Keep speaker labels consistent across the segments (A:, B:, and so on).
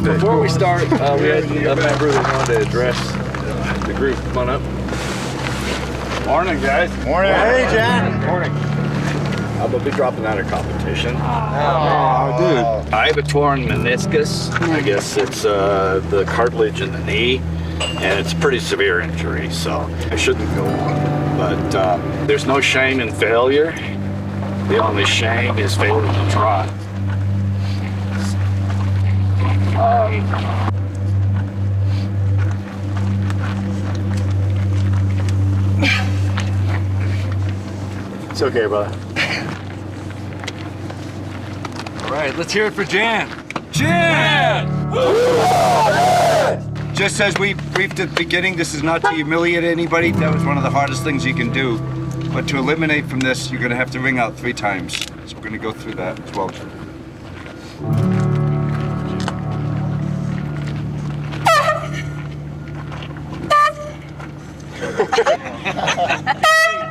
A: Before we start, we had a member that wanted to address the group. Come on up.
B: Morning, guys.
C: Morning.
B: Hey, Jan.
A: Morning.
B: I'll be dropping out of competition.
C: Oh, dude.
A: I have a torn meniscus. I guess it's the cartilage in the knee, and it's a pretty severe injury, so I shouldn't go on. But there's no shame in failure. The only shame is failing to try.
B: It's okay, brother.
C: All right, let's hear it for Jan. Jan! Just as we briefed at the beginning, this is not to humiliate anybody. That was one of the hardest things you can do. But to eliminate from this, you're gonna have to ring out 3 times. So we're gonna go through that as well.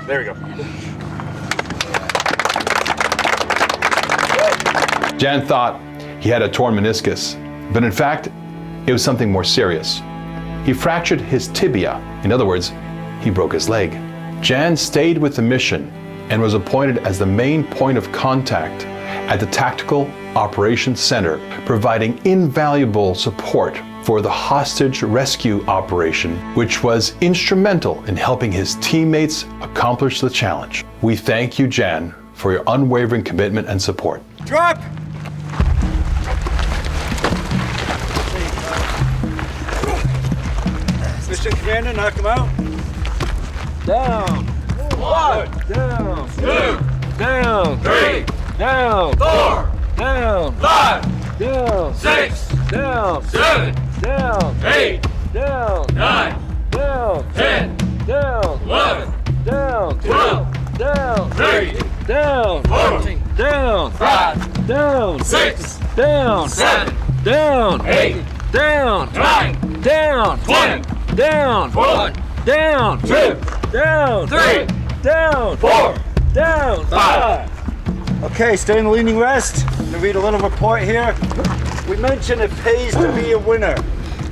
B: There we go.
D: Jan thought he had a torn meniscus, but in fact, it was something more serious. He fractured his tibia. In other words, he broke his leg. Jan stayed with the mission and was appointed as the main point of contact at the Tactical Operations Center, providing invaluable support for the hostage rescue operation, which was instrumental in helping his teammates accomplish the challenge. We thank you, Jan, for your unwavering commitment and support.
C: Drop! Mission Commander, knock him out.
E: Down. 1,
C: Down.
E: 2,
C: Down.
E: 3, down,
C: 4.
E: down,
C: 5.
E: down,
C: 6.
E: down,
C: 7.
E: down,
C: 8.
E: down,
C: 9.
E: down,
C: 10.
E: down,
C: 11.
E: down,
C: 12.
E: down,
C: 13.
E: down,
C: 14.
E: down,
C: 5.
E: down,
C: 6.
E: down,
C: 7.
E: down,
C: 8.
E: down,
C: 9.
E: down,
C: 20.
E: down,
C: 1.
E: down,
C: 2.
E: down,
C: 3.
E: down,
C: 4.
E: down,
C: 5. Okay, stay in the leaning rest. I'm gonna read a little report here. We mentioned it pays to be a winner.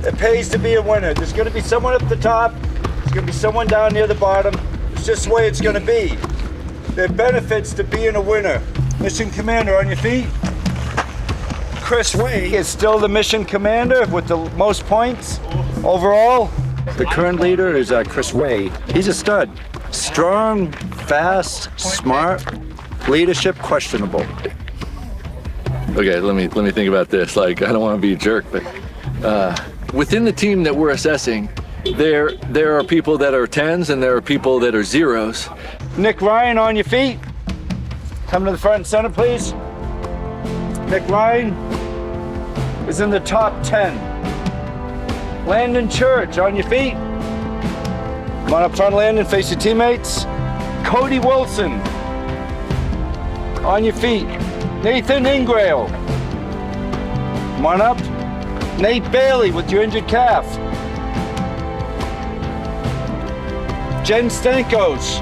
C: It pays to be a winner. There's gonna be someone up the top. There's gonna be someone down near the bottom. It's just the way it's gonna be. There are benefits to being a winner. Mission Commander, on your feet. Chris Way is still the mission commander with the most points overall. The current leader is Chris Way. He's a stud. Strong, fast, smart. Leadership questionable.
F: Okay, let me think about this. Like, I don't want to be a jerk, but within the team that we're assessing, there are people that are 10s and there are people that are 0s.
C: Nick Ryan, on your feet. Come to the front and center, please. Nick Ryan is in the top 10. Landon Church, on your feet. Come on up front, Landon, face your teammates. Cody Wilson, on your feet. Nathan Ingrail. Come on up. Nate Bailey with your injured calf. Jen Stankos.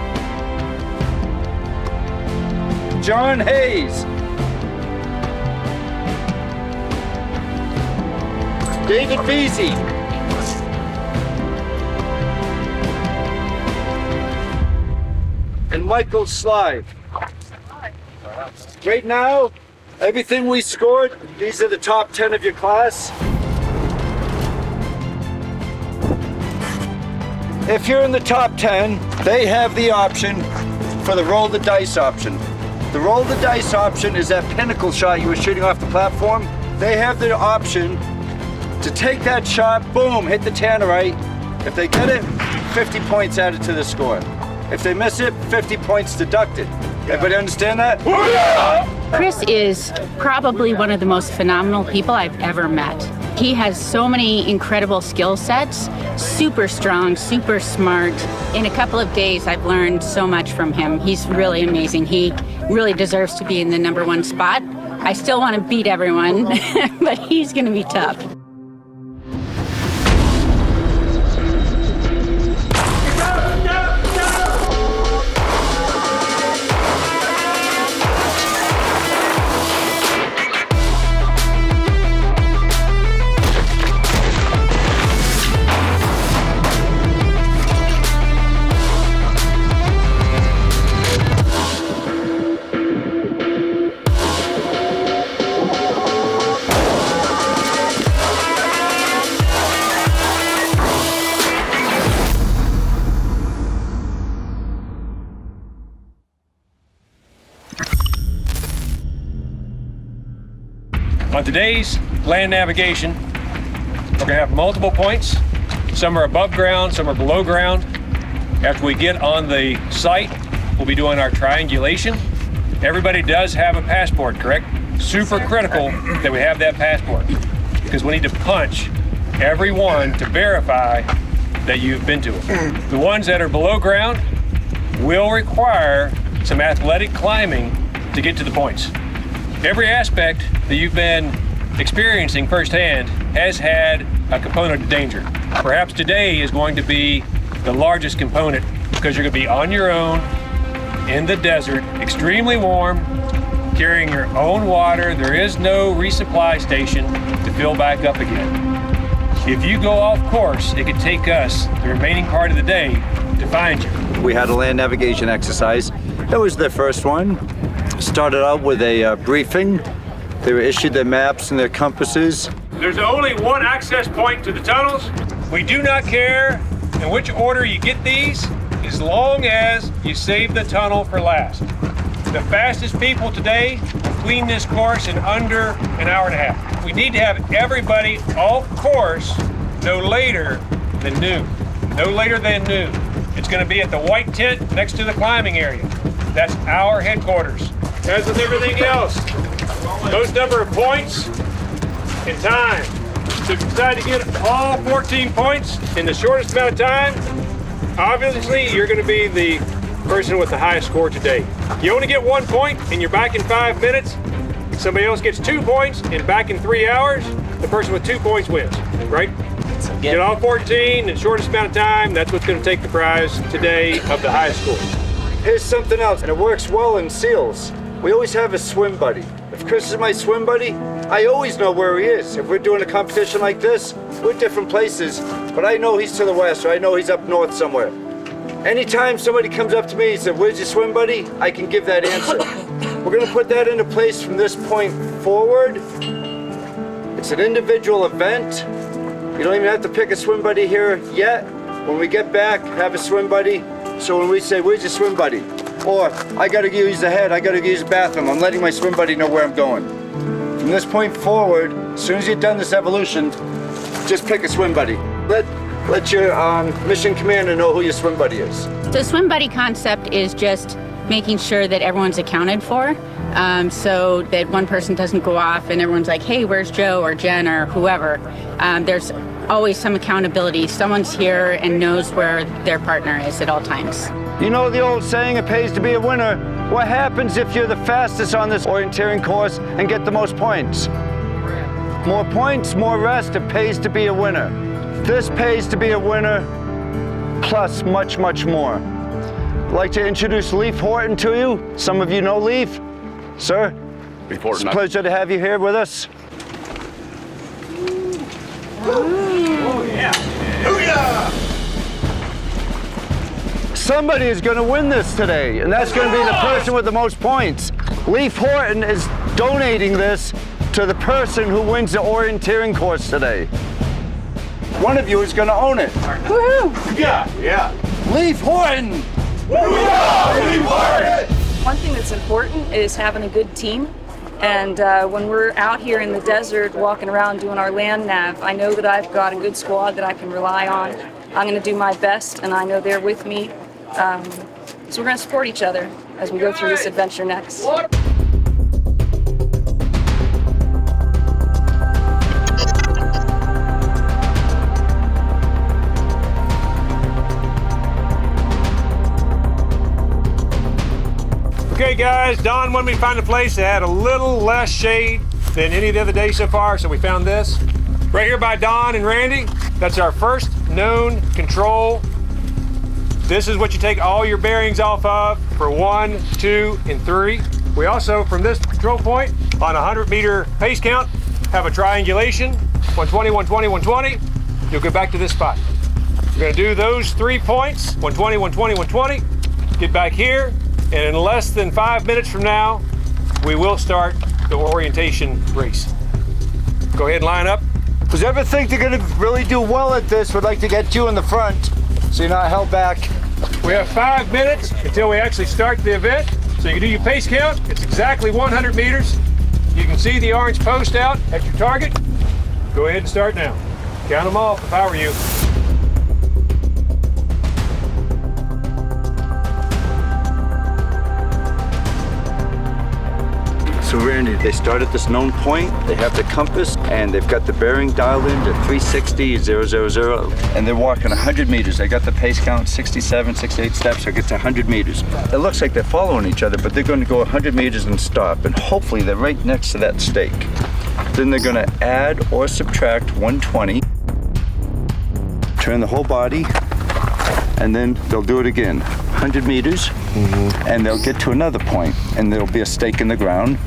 C: John Hayes. David Beasy. And Michael Slive. Right now, everything we scored, these are the top 10 of your class. If you're in the top 10, they have the option for the roll the dice option. The roll the dice option is that pinnacle shot you were shooting off the platform. They have the option to take that shot, boom, hit the tannerite. If they get it, 50 points added to the score. If they miss it, 50 points deducted. Everybody understand that?
G: Chris is probably one of the most phenomenal people I've ever met. He has so many incredible skill sets, super strong, super smart. In a couple of days, I've learned so much from him. He's really amazing. He really deserves to be in the #1 spot. I still want to beat everyone, but he's going to be tough.
H: today's land navigation, we're going to have multiple points. Some are above ground, some are below ground. After we get on the site, we'll be doing our triangulation. Everybody does have a passport, correct? Super critical that we have that passport because we need to punch everyone to verify that you've been to it. The ones that are below ground will require some athletic climbing to get to the points. Every aspect that you've been experiencing firsthand has had a component of danger. Perhaps today is going to be the largest component because you're going to be on your own in the desert, extremely warm, carrying your own water. There is no resupply station to fill back up again. If you go off course, it could take us the remaining part of the day to find you.
C: We had a land navigation exercise. That was the first one. Started out with a briefing. They were issued their maps and their compasses.
H: There's only one access point to the tunnels. We do not care in which order you get these, as long as you save the tunnel for last. The fastest people today clean this course in under an hour and a half. We need to have everybody off course no later than noon. No later than noon. It's going to be at the white tent next to the climbing area. That's our headquarters. As with everything else, most number of points and time. So if you decide to get all 14 points in the shortest amount of time, obviously you're going to be the person with the highest score today. You only get 1 point and you're back in 5 minutes. Somebody else gets 2 points and back in 3 hours, the person with 2 points wins, right? Get all 14 in the shortest amount of time, that's what's going to take the prize today of the highest score.
C: Here's something else, and it works well in SEALs. We always have a swim buddy. If Chris is my swim buddy, I always know where he is. If we're doing a competition like this, we're different places, but I know he's to the west, or I know he's up north somewhere. Anytime somebody comes up to me and says, "Where's your swim buddy?" I can give that answer. We're gonna put that into place from this point forward. It's an individual event. You don't even have to pick a swim buddy here yet. When we get back, have a swim buddy. So when we say, "Where's your swim buddy?" Or, "I gotta use the head, I gotta use the bathroom," I'm letting my swim buddy know where I'm going. From this point forward, as soon as you've done this evolution, just pick a swim buddy. Let your mission commander know who your swim buddy is.
G: The swim buddy concept is just making sure that everyone's accounted for, so that one person doesn't go off and everyone's like, "Hey, where's Joe or Jen or whoever?" There's always some accountability. Someone's here and knows where their partner is at all times.
C: You know the old saying, it pays to be a winner. What happens if you're the fastest on this orienteering course and get the most points? More points, more rest, it pays to be a winner. This pays to be a winner, plus much, much more. I'd like to introduce Leif Horton to you. Some of you know Leif. Sir, it's a pleasure to have you here with us.
H: Oh yeah.
C: Booyah! Somebody is going to win this today, and that's going to be the person with the most points. Leif Horton is donating this to the person who wins the orienteering course today. One of you is going to own it.
G: Woohoo!
C: Yeah. Leif Horton!
I: Leif Horton! One thing that's important is having a good team. And when we're out here in the desert walking around doing our land nav, I know that I've got a good squad that I can rely on. I'm going to do my best, and I know they're with me. So we're going to support each other as we go through this adventure next.
H: Okay guys, Don wanted me to find a place that had a little less shade than any of the other days so far, so we found this. Right here by Don and Randy, that's our first known control. This is what you take all your bearings off of for 1, 2, and 3. We also, from this control point, on a 100-meter pace count, have a triangulation, 120, 120, 120. You'll go back to this spot. We're gonna do those 3 points, 120, 120, 120, get back here, and in less than 5 minutes from now, we will start the orientation race. Go ahead and line up.
C: Who's ever think they're going to really do well at this would like to get you in the front so you're not held back.
H: We have 5 minutes until we actually start the event. So you can do your pace count. It's exactly 100 meters. you can see the orange post out at your target, go ahead and start now. Count them off if I were you.
C: So Randy, they start at this known point, they have the compass, and they've got the bearing dialed in to 360, 000, and they're walking 100 meters. They got the pace count, 67, 68 steps, so it gets to 100 meters. It looks like they're following each other, but they're going to go 100 meters and stop, and hopefully they're right next to that stake. Then they're going to add or subtract 120, turn the whole body, and then they'll do it again. 100 meters, and they'll get to another point, and there'll be a stake in the ground,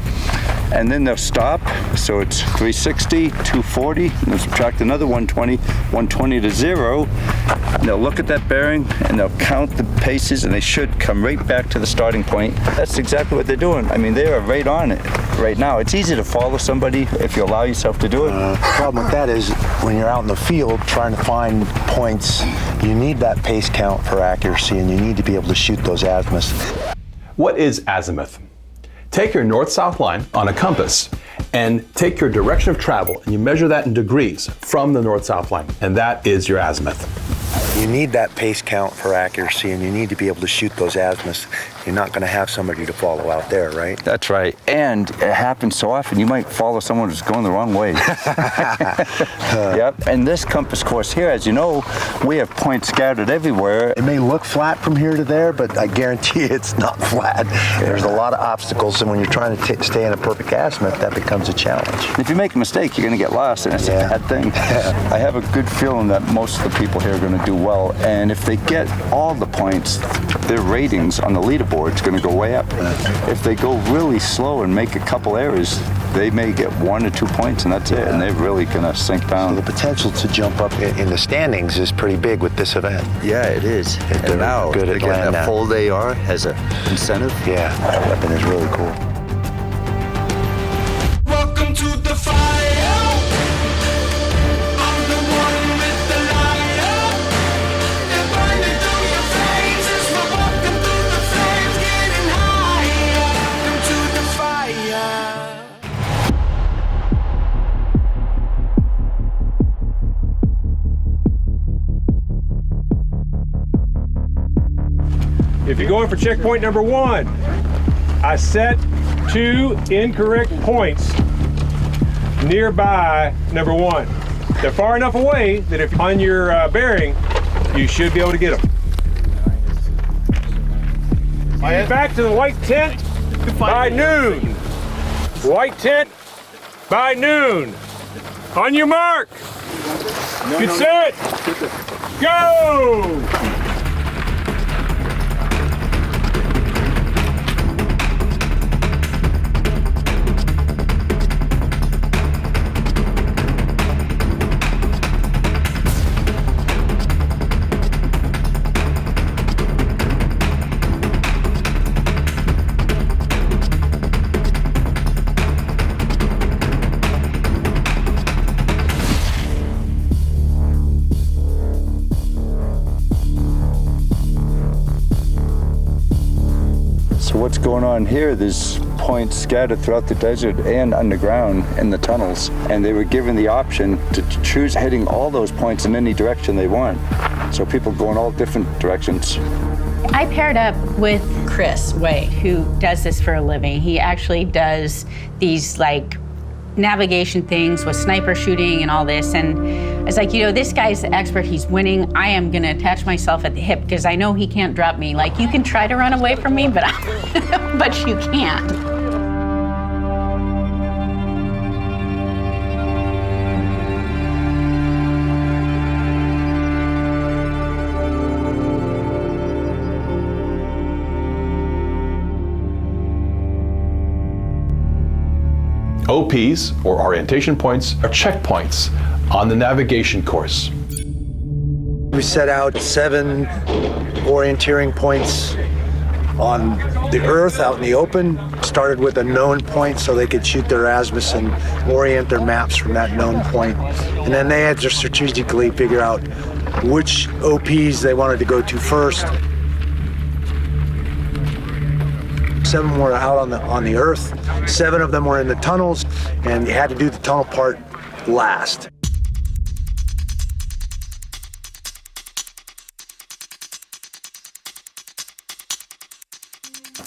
C: and then they'll stop, so it's 360, 240, and they'll subtract another 120, 120 to 0, and they'll look at that bearing, and they'll count the paces, and they should come right back to the starting point. That's exactly what they're doing. I mean, they are right on it right now. It's easy to follow somebody if you allow yourself to do it.
J: The problem with that is when you're out in the field trying to find points, you need that pace count for accuracy, and you need to be able to shoot those azimuths.
D: What is azimuth? Take your north-south line on a compass and take your direction of travel and you measure that in degrees from the north-south line, and that is your azimuth.
J: You need that pace count for accuracy, and you need to be able to shoot those azimuths. You're not going to have somebody to follow out there, right?
C: That's right. And it happens so often, you might follow someone who's going the wrong way. Yep. And this compass course here, as you know, we have points scattered everywhere.
J: It may look flat from here to there, but I guarantee it's not flat. There's a lot of obstacles, and when you're trying to stay in a perfect azimuth, that becomes a challenge.
C: If you make a mistake, you're going to get lost, and it's a bad thing. I have a good feeling that most of the people here are going to do well, and if they get all the points, their ratings on the leaderboard is going to go way up. If they go really slow and make a couple errors, they may get 1 or 2 points, and that's it, and they're really going to sink down.
J: So the potential to jump up in the standings is pretty big with this event.
C: Yeah, it is.
J: They're
C: And now,
J: good at
C: again,
J: land
C: that
J: now.
C: fold AR has an incentive.
J: Yeah, that weapon is really cool.
K: Welcome to the fire. I'm the one with the lighter. They're burning through your veins as we're walking through the flames, getting higher. Welcome to the fire.
H: If you're going for checkpoint number 1, I set 2 incorrect points nearby number 1. They're far enough away that if on your bearing, you should be able to get them. And back to the white tent by noon. White tent by noon. On your mark. Get set. Go!
C: So what's going on here, there's points scattered throughout the desert and underground in the tunnels, and they were given the option to choose heading all those points in any direction they want. So people go in all different directions.
G: I paired up with Chris Way, who does this for a living. He actually does these like navigation things with sniper shooting and all this. And I was like, this guy's the expert, he's winning. I am gonna attach myself at the hip because I know he can't drop me. Like, you can try to run away from me, but but you can't.
D: OPs, or orientation points, are checkpoints on the navigation course.
J: We set out 7 orienteering points on the earth out in the open. Started with a known point so they could shoot their azimuths and orient their maps from that known point. And then they had to strategically figure out which OPs they wanted to go to first. 7 were out on the earth, 7 of them were in the tunnels, and you had to do the tunnel part last.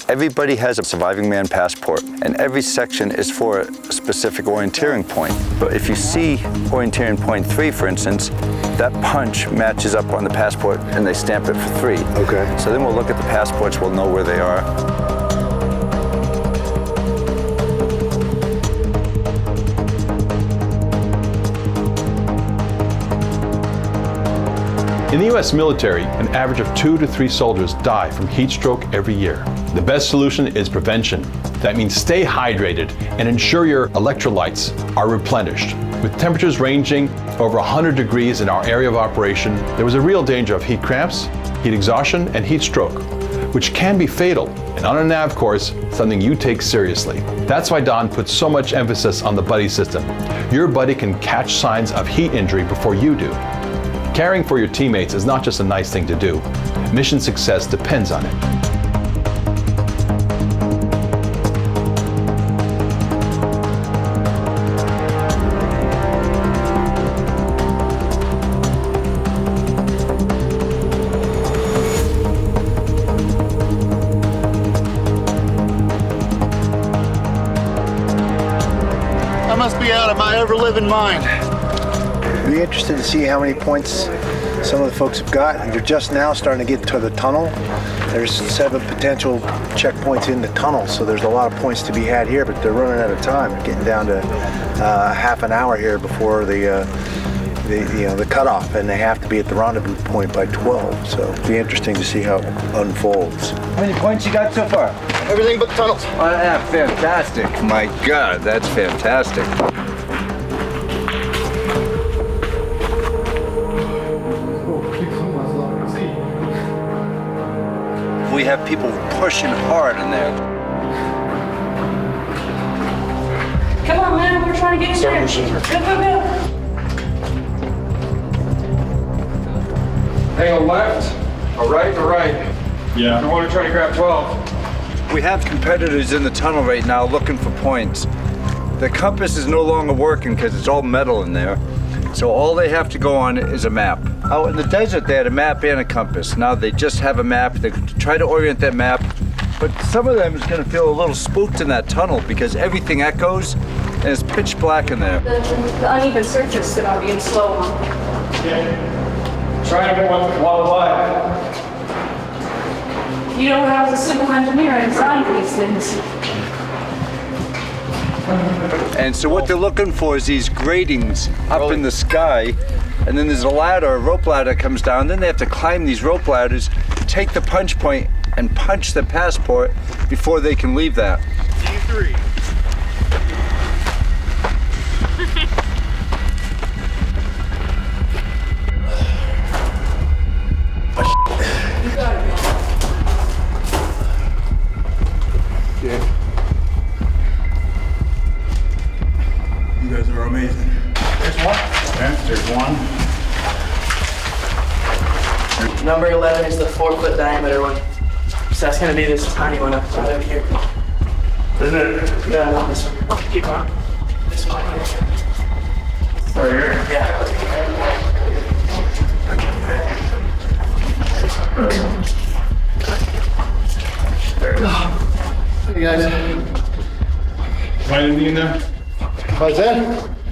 C: Everybody has a surviving man passport, and every section is for a specific orienteering point. But if you see orienteering point 3, for instance, that punch matches up on the passport and they stamp it for 3.
J: Okay.
C: So then we'll look at the passports, we'll know where they are.
D: In the US military, an average of 2 to 3 soldiers die from heat stroke every year. The best solution is prevention. That means stay hydrated and ensure your electrolytes are replenished. With temperatures ranging over 100 degrees in our area of operation, there was a real danger of heat cramps, heat exhaustion, and heat stroke, which can be fatal. And on a nav course, something you take seriously. That's why Don puts so much emphasis on the buddy system. Your buddy can catch signs of heat injury before you do. Caring for your teammates is not just a nice thing to do. Mission success depends on it.
B: I must be out of my ever-living mind.
J: Be interested to see how many points some of the folks have got. They're just now starting to get to the tunnel. There's 7 potential checkpoints in the tunnel, so there's a lot of points to be had here, but they're running out of time. They're getting down to half an hour here before the cutoff, and they have to be at the rendezvous point by 12. So it'll be interesting to see how it unfolds.
C: How many points you got so far?
B: Everything but the tunnels.
C: Oh, yeah, fantastic. My God, that's fantastic. We have people pushing hard in there.
I: Come on, man, we're trying to get in there. Go, go, go.
H: Hang on left, a right, a right. Yeah. I want to try to grab 12.
C: We have competitors in the tunnel right now looking for points. The compass is no longer working because it's all metal in there. So all they have to go on is a map. Out in the desert, they had a map and a compass. Now they just have a map. They try to orient that map, but some of them is going to feel a little spooked in that tunnel because everything echoes and it's pitch black in there.
I: The uneven surface that I'm being slow on.
H: Trying to get one while alive.
I: You know, when I was a civil engineer, I designed these things.
C: And so what they're looking for is these gratings up in the sky, and then there's a ladder, a rope ladder comes down, then they have to climb these rope ladders, take the punch point, and punch the passport before they can leave that.
B: D3. You guys are amazing. There's one. Okay, there's one.
L: Number 11 is the 4-foot diameter one. So that's gonna be this tiny one up right over here.
B: Isn't it?
L: No, not this one. Oh, keep on. This one here.
B: Right here?
L: Yeah.
B: Hey guys.
H: Find anything in there?
B: What's that?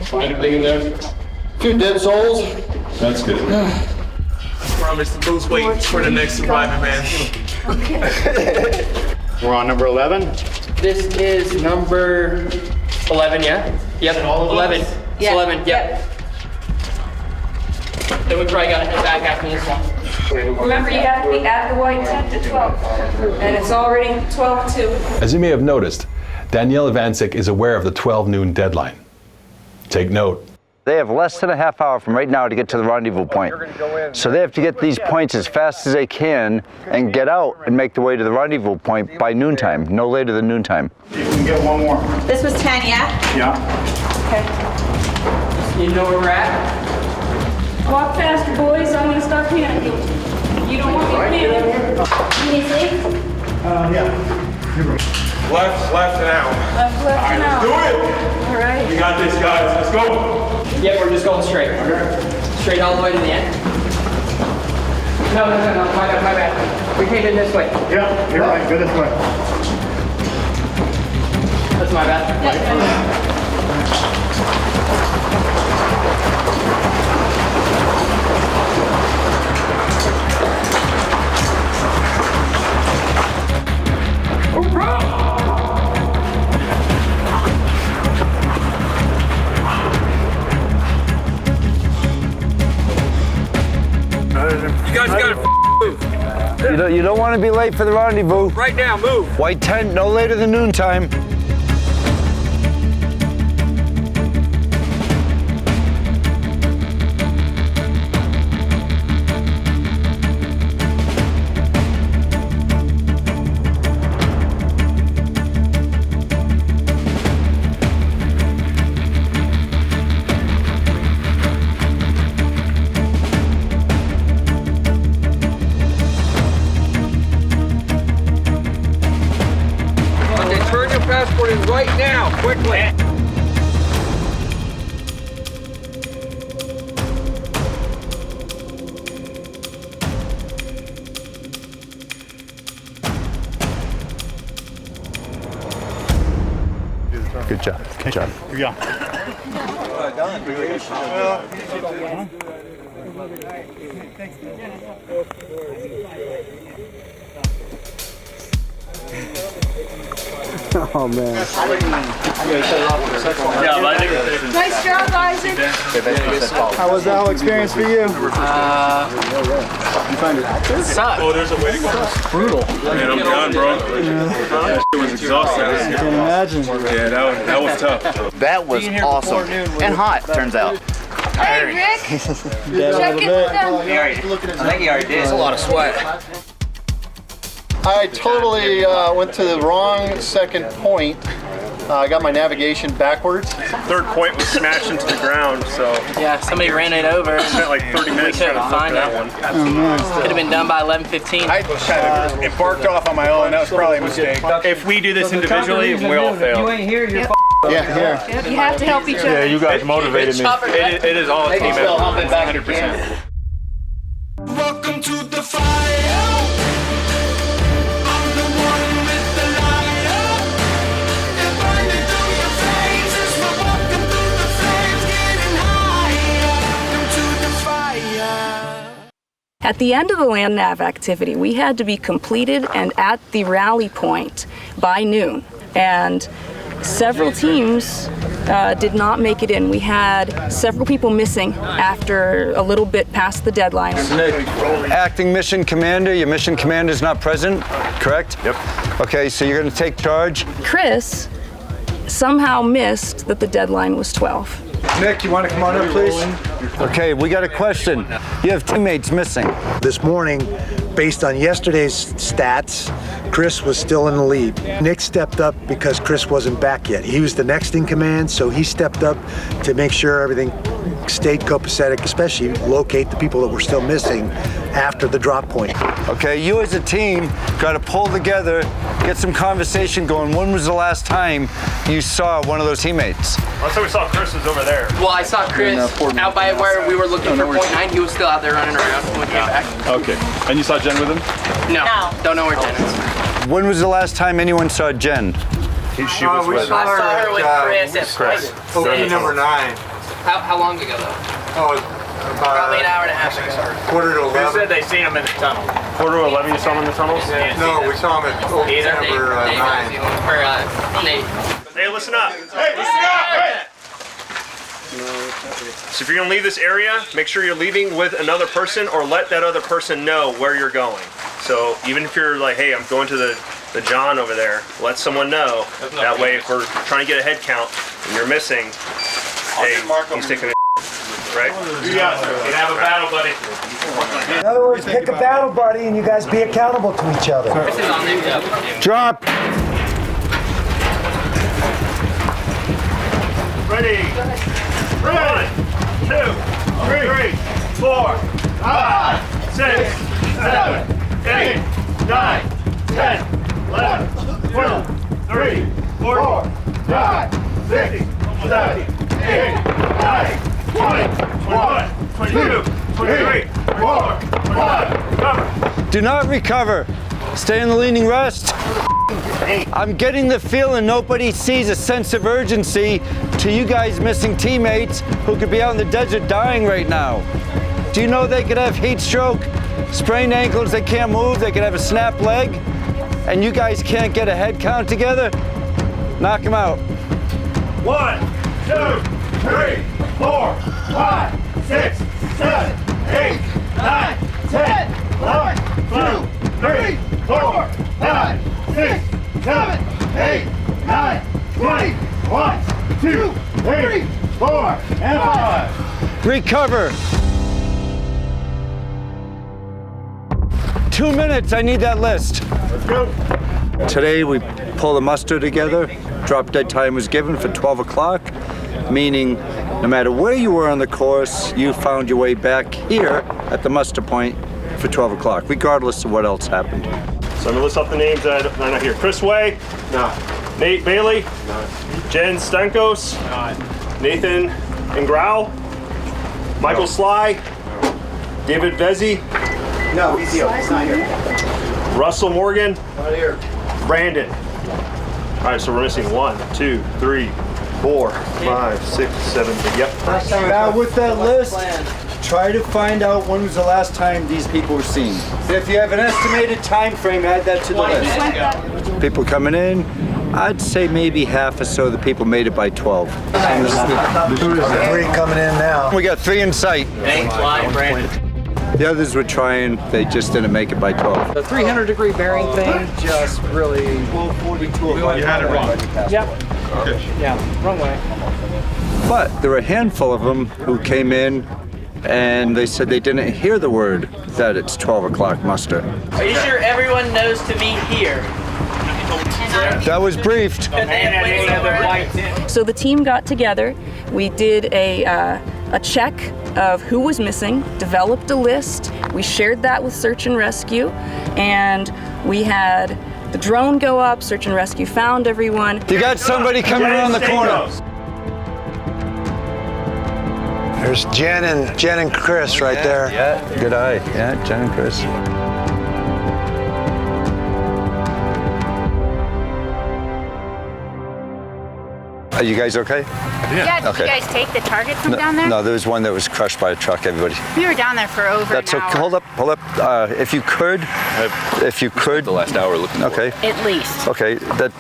H: Find anything in there?
B: 2 dead souls.
H: That's good.
L: Promise to lose weight for the next survivor, man.
B: We're on number 11.
L: This is number 11, yeah? Yep, 11. It's 11, yep. Then we probably gotta head back after this one.
I: Remember, you have to be at the white tent at 12. And it's already 12:02.
D: As you may have noticed, Danielle Ivancic is aware of the 12 noon deadline. Take note.
C: They have less than a half hour from right now to get to the rendezvous point. So they have to get these points as fast as they can and get out and make the way to the rendezvous point by noontime, no later than noontime.
B: You can get one more.
M: This was 10, yeah?
B: Yeah.
I: Okay.
L: You know where we're at?
I: Walk faster, boys. I'm gonna start panicking. You don't want me to panic.
M: You need sleep?
B: Yeah. Left now.
I: Left and out.
B: Do it!
I: All right.
B: We got this, guys. Let's go.
L: Yep, we're just going straight. Straight all the way to the end. No, my bad. We came in this way.
B: Yeah, you're right. Go this way.
L: That's my bad.
H: You guys gotta move.
C: You don't want to be late for the rendezvous.
H: Right now, move.
C: White tent no later than noontime.
H: Turn your passport in right now, quickly.
D: Good job. Good job.
B: Here we go.
C: Oh man.
I: Nice job, Isaac.
C: How was the whole experience for you?
L: Sucked.
B: Oh, there's a waiting room.
L: Brutal.
B: Man, I'm done, bro. That shit was exhausting.
C: I can imagine.
B: Yeah, that was tough.
M: That was awesome. And hot, turns out.
I: Hey, Rick. Check in with them.
M: I think he already did. It's a lot of sweat.
N: I totally went to the wrong second point. I got my navigation backwards.
H: Third point was smashed into the ground, so.
L: Yeah, somebody ran it over.
H: Spent like 30 minutes trying to find that one.
L: Could have been done by 11:15.
H: I kind of embarked off on my own. That was probably a mistake. If we do this individually, we all fail.
L: You ain't here, you're
N: Yeah,
I: Yep, you have to help each other.
B: Yeah, you guys motivated me.
H: It is all a team effort. 100%.
K: Welcome to the fire. I'm the one with the lighter. They're burning through your veins as we're walking through the flames, getting higher. Welcome to the fire.
I: At the end of the land nav activity, we had to be completed and at the rally point by noon. And several teams did not make it in. We had several people missing after a little bit past the deadline.
C: Nick, acting mission commander. Your mission commander's not present, correct?
B: Yep.
C: Okay, so you're going to take charge.
I: Chris somehow missed that the deadline was 12.
C: Nick, you want to come on up, please? Okay, we got a question. You have teammates missing.
J: This morning, based on yesterday's stats, Chris was still in the lead. Nick stepped up because Chris wasn't back yet. He was the next in command, so he stepped up to make sure everything stayed copacetic, especially locate the people that were still missing after the drop point.
C: Okay, you as a team got to pull together, get some conversation going. When was the last time you saw one of those teammates?
H: Last time we saw Chris was over there.
L: Well, I saw Chris out by where we were looking for point 9. He was still out there running around when we came back.
B: Okay. And you saw Jen with him?
L: No, don't know where Jen is.
C: When was the last time anyone saw Jen?
B: She was with
L: I saw her with Chris at
B: Chris.
L: point
B: Number
N: 9.
L: How long ago though?
N: Oh,
L: Probably an hour and a half ago.
N: quarter to 11.
H: Who said they seen him in the tunnel? Quarter to 11, you saw him in the tunnels?
N: No, we saw him at
L: Either
N: number
L: Dave
N: 9.
L: or Nate.
H: Hey, listen up. Hey, listen up! Hey! So if you're gonna leave this area, make sure you're leaving with another person or let that other person know where you're going. So even if you're like, hey, I'm going to the John over there, let someone know. That way if we're trying to get a head count and you're missing, hey, he's taking a right? Yeah, you have a battle, buddy.
J: In other words, pick a battle buddy and you guys be accountable to each other.
L: This is on there.
C: Drop.
H: Ready? 1, 2, 3, 4, 5, 6, 7, 8, 9, 10, 11,
B: 3, 4, 5, 6, 7, 8, 9, 20, 21, 22, 23, 24, 25. Cover.
C: Do not recover. Stay in the leaning rest. I'm getting the feeling nobody sees a sense of urgency to you guys missing teammates who could be out in the desert dying right now. Do you know they could have heat stroke, sprained ankles, they can't move, they could have a snapped leg, and you guys can't get a head count together? Knock them out.
B: 1, 2, 3, 4, 5, 6, 7, 8, 9, 10, 11, 12, 3, 4, 5, 6, 7, 8, 9, 20, 1, 2, 3, 4, and 5.
C: Recover. 2 minutes, I need that list.
B: Let's go.
C: Today we pulled a muster together. Drop dead time was given for 12 o'clock, meaning no matter where you were on the course, you found your way back here at the muster point for 12 o'clock, regardless of what else happened.
O: So I'm gonna list off the names that are not here. Chris Way? No. Nate Bailey? No. Jen Stankos? No. Nathan Ingrao? Michael Sly? No. David Vezzi?
J: No, he's not here.
O: Russell Morgan?
J: Not here.
O: Brandon? All right, so we're missing 1, 2, 3, 4, 5, 6, 7, 8. Yep.
C: Now with that list, try to find out when was the last time these people were seen. If you have an estimated time frame, add that to the list. People coming in, I'd say maybe half or so of the people made it by 12.
J: 3 coming in now.
C: We got 3 in sight.
L: Nate, Sly, Brandon.
C: The others were trying, they just didn't make it by 12.
L: The 300-degree bearing thing just really...
B: You had it wrong.
L: Yep.
B: Okay.
L: Yeah, wrong way.
C: But there were a handful of them who came in and they said they didn't hear the word that it's 12 o'clock muster.
L: Are you sure everyone knows to meet here?
C: That was briefed.
I: So the team got together. We did a check of who was missing, developed a list. We shared that with search and rescue, and we had the drone go up. Search and rescue found everyone.
C: You got somebody coming around the corner.
J: There's Jen and Chris right there.
C: Yeah, good eye. Yeah, Jen and Chris. Are you guys okay?
G: Yeah, did
C: Okay.
G: you guys take the target from down there?
C: No, there was one that was crushed by a truck, everybody.
G: We were down there for over
C: That's
G: an hour.
C: okay. Hold up. If you could.
F: The last hour looking for
C: Okay.
G: At least.
C: Okay, that's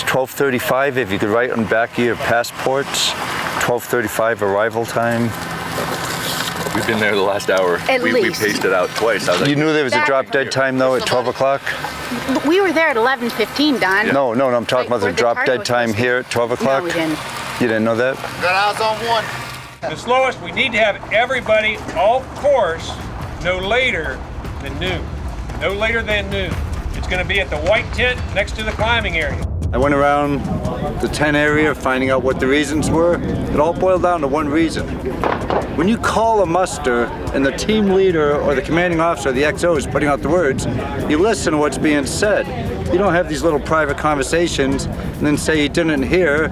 C: 12:35. If you could write on the back of your passports, 12:35 arrival time.
F: We've been there the last hour.
G: At
F: we
G: least.
F: paced it out twice. I was like,
C: You knew there was a drop dead time though at 12 o'clock?
G: We were there at 11:15, Don.
C: No, I'm talking about the
G: where the
C: drop
G: target
C: dead
G: was
C: time
G: supposed to-
C: here at 12 o'clock?
G: No, we didn't.
C: You didn't know that?
N: Got eyes on one.
H: The slowest, we need to have everybody off course no later than noon. No later than noon. It's going to be at the white tent next to the climbing area.
C: I went around the tent area finding out what the reasons were. It all boiled down to one reason. When you call a muster and the team leader or the commanding officer, the XO, is putting out the words, you listen to what's being said. You don't have these little private conversations and then say you didn't hear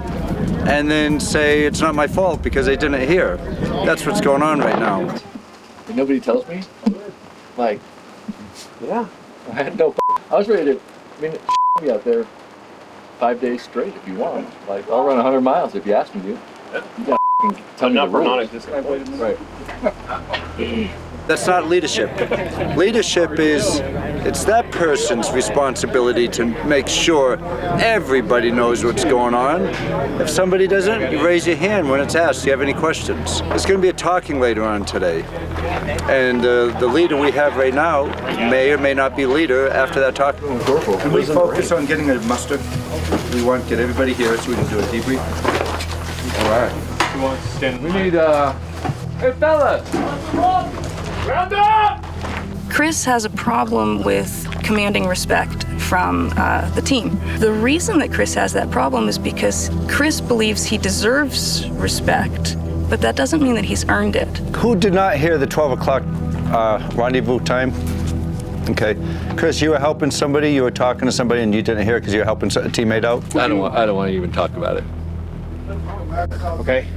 C: and then say it's not my fault because I didn't hear. That's what's going on right now.
F: nobody tells me. Like, yeah, I had no. I was ready to. I mean, me out there 5 days straight if you want. Like, I'll run 100 miles if you ask me to. You gotta tell me the rules. Right.
C: That's not leadership. Leadership is, it's that person's responsibility to make sure everybody knows what's going on. If somebody doesn't, you raise your hand when it's asked, do you have any questions? There's going to be a talking later on today. And the leader we have right now may or may not be leader after that talk. Can we focus on getting a muster? We want to get everybody here so we can do a debrief. All right.
F: We need, hey fellas!
H: Round up!
I: Chris has a problem with commanding respect from the team. The reason that Chris has that problem is because Chris believes he deserves respect, but that doesn't mean that he's earned it.
C: Who did not hear the 12 o'clock rendezvous time? Okay. Chris, you were helping somebody, you were talking to somebody and you didn't hear because you were helping a teammate out?
F: I don't want to even talk about it.
L: Okay.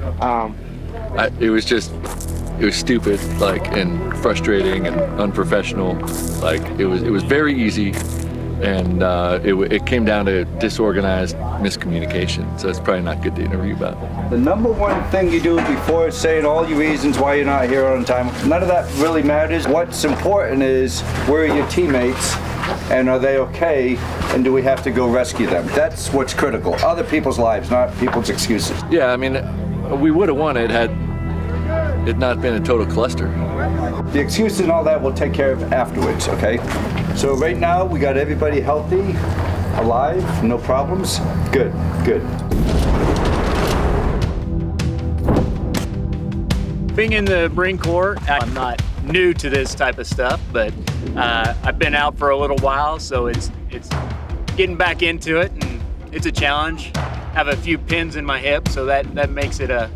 F: It was stupid, like, and frustrating and unprofessional. Like, it was very easy, and it came down to disorganized miscommunication. So it's probably not good to interview about.
C: The number one thing you do before saying all your reasons why you're not here on time, none of that really matters. What's important is where are your teammates and are they okay and do we have to go rescue them? That's what's critical. Other people's lives, not people's excuses.
F: Yeah, I mean, we would have won it had it not been a total cluster.
C: The excuses and all that we'll take care of afterwards, okay? So right now we got everybody healthy, alive, no problems. Good, good.
P: Being in the Marine Corps, I'm not new to this type of stuff, but I've been out for a little while, so it's getting back into it, and it's a challenge. I have a few pins in my hip, so that makes it a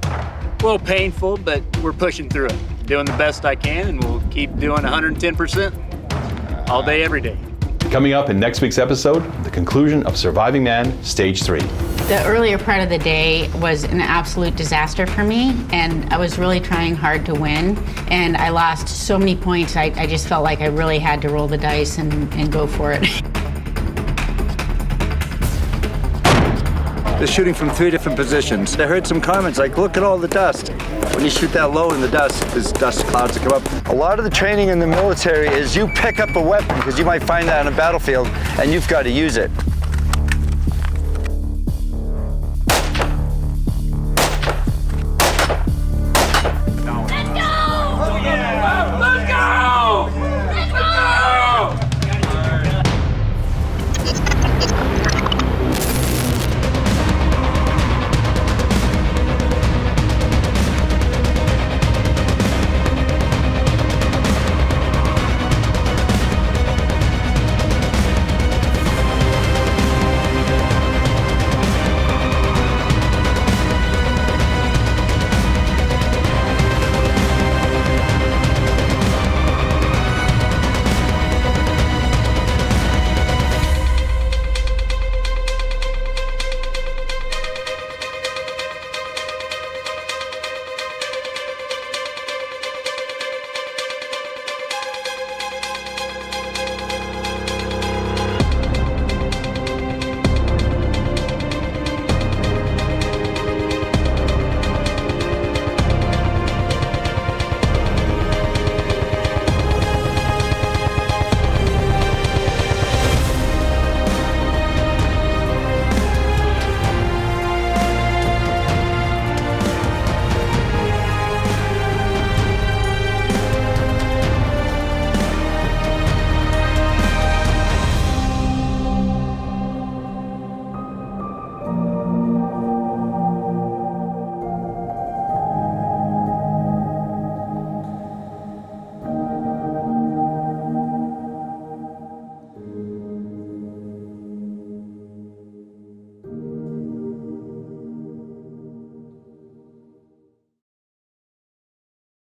P: little painful, but we're pushing through it. Doing the best I can, and we'll keep doing 110% all day, every day.
D: Coming up in next week's episode, the conclusion of Surviving Man, Stage 3.
G: The earlier part of the day was an absolute disaster for me, and I was really trying hard to win, and I lost so many points. I just felt like I really had to roll the dice and go for it.
C: They're shooting from 3 different positions. I heard some comments like, look at all the dust. When you shoot that low in the dust, there's dust clouds that come up. A lot of the training in the military is you pick up a weapon because you might find that on a battlefield and you've got to use it.